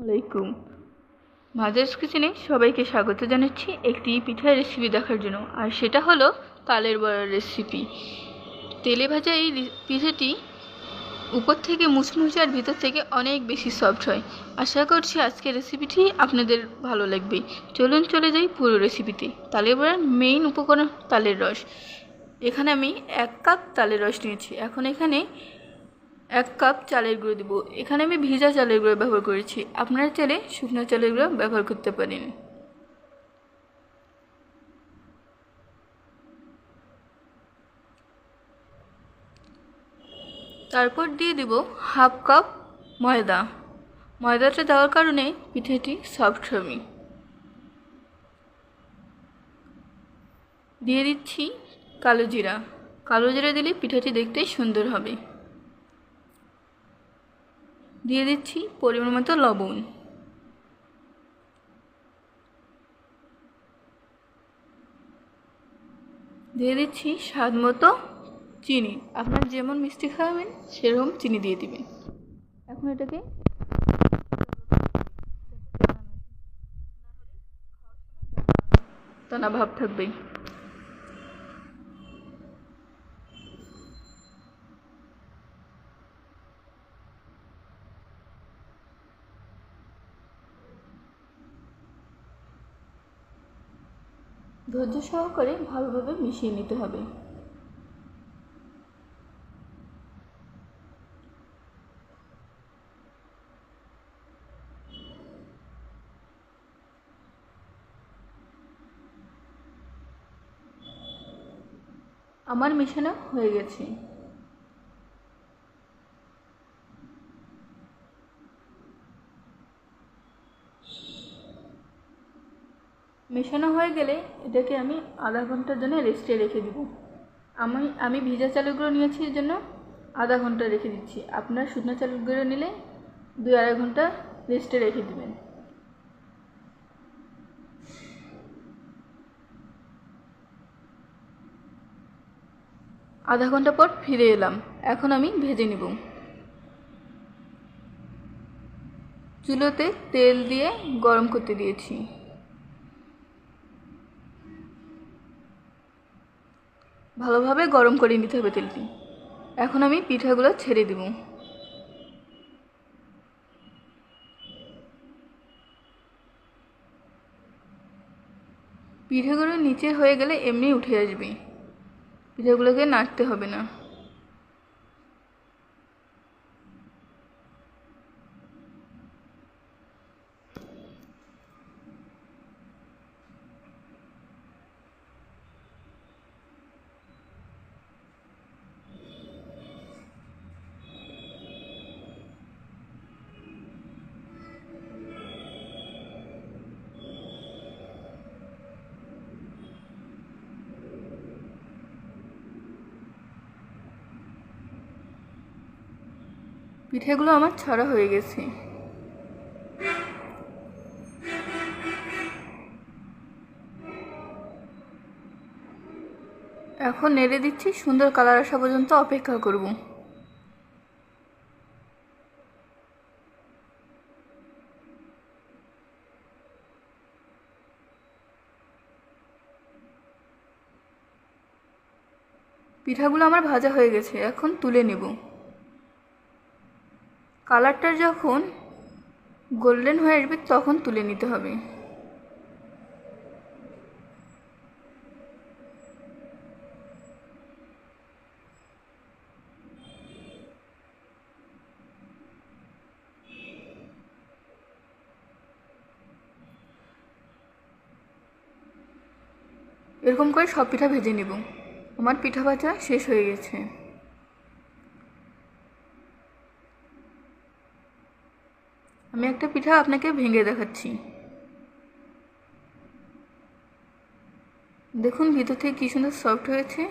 আলাইকুম। মাদার্স কিচেনে সবাইকে স্বাগত জানাচ্ছি একটি পিঠার রেসিপি দেখার জন্য, আর সেটা হলো তালের বড়ার রেসিপি। তেলে ভাজা এই পিঠাটি উপর থেকে মুচমুচে আর ভিতর থেকে অনেক বেশি সফট হয়। আশা করছি আজকের রেসিপিটি আপনাদের ভালো লাগবে। চলুন চলে যাই পুরো রেসিপিতে। তালের বড়ার মেইন উপকরণ তালের রস। এখানে আমি 1 কাপ তালের রস নিয়েছি। এখন এখানে 1 কাপ চালের গুঁড়ো দেবো। এখানে আমি ভিজা চালের গুঁড়ো ব্যবহার করেছি, আপনারা চাইলে শুকনো চালের গুঁড়ো ব্যবহার করতে পারেন। তারপর দিয়ে দেব 1/2 কাপ ময়দা। ময়দাটা দেওয়ার কারণে পিঠাটি সফট হবে। দিয়ে দিচ্ছি কালো জিরা। কালো জিরা দিলে পিঠাটি দেখতে সুন্দর হবে। দিয়ে দিচ্ছি পরিমাণ মতো লবণ। দিয়ে দিচ্ছি স্বাদ মতো চিনি। আপনার যেমন মিষ্টি খাবেন সেরকম চিনি দিয়ে দিবেন। এখন এটাকে দানা ভাব থাকবে। ধৈর্য সহকারে ভালোভাবে মিশিয়ে নিতে হবে। আমার মেশানো হয়ে গেছে। মেশানো হয়ে গেলে এটাকে আমি আধা ঘন্টার জন্য রেস্টে রেখে দেব। আমি ভিজা চালের গুঁড়ো নিয়েছি, এর জন্য আধা ঘন্টা রেখে দিচ্ছি। আপনার শুকনো চালের গুঁড়ো নিলে 2-2.5 ঘন্টা রেস্টে রেখে দেবেন। আধা ঘন্টা পর ফিরে এলাম। এখন আমি ভেজে নেব। চুলোতে তেল দিয়ে গরম করতে দিয়েছি। ভালোভাবে গরম করে নিতে হবে তেলটি। এখন আমি পিঠাগুলো ছেড়ে দেব। পিঠাগুলো নিচে হয়ে গেলে এমনি উঠে আসবে। পিঠাগুলোকে নাড়তে হবে না। পিঠেগুলো আমার ছাড়া হয়ে গেছে। এখন নেড়ে দিচ্ছি, সুন্দর কালার আসা পর্যন্ত অপেক্ষা করব। পিঠাগুলো আমার ভাজা হয়ে গেছে, এখন তুলে নেব। কালারটা যখন গোল্ডেন হয়ে আসবে তখন তুলে নিতে হবে। এরকম করে সব পিঠা ভেজে নেব। আমার পিঠা ভাজা শেষ হয়ে গেছে। আমি একটা পিঠা আপনাকে ভেঙে দেখাচ্ছি। দেখুন ভিতর থেকে কি সুন্দর সফট হয়েছে।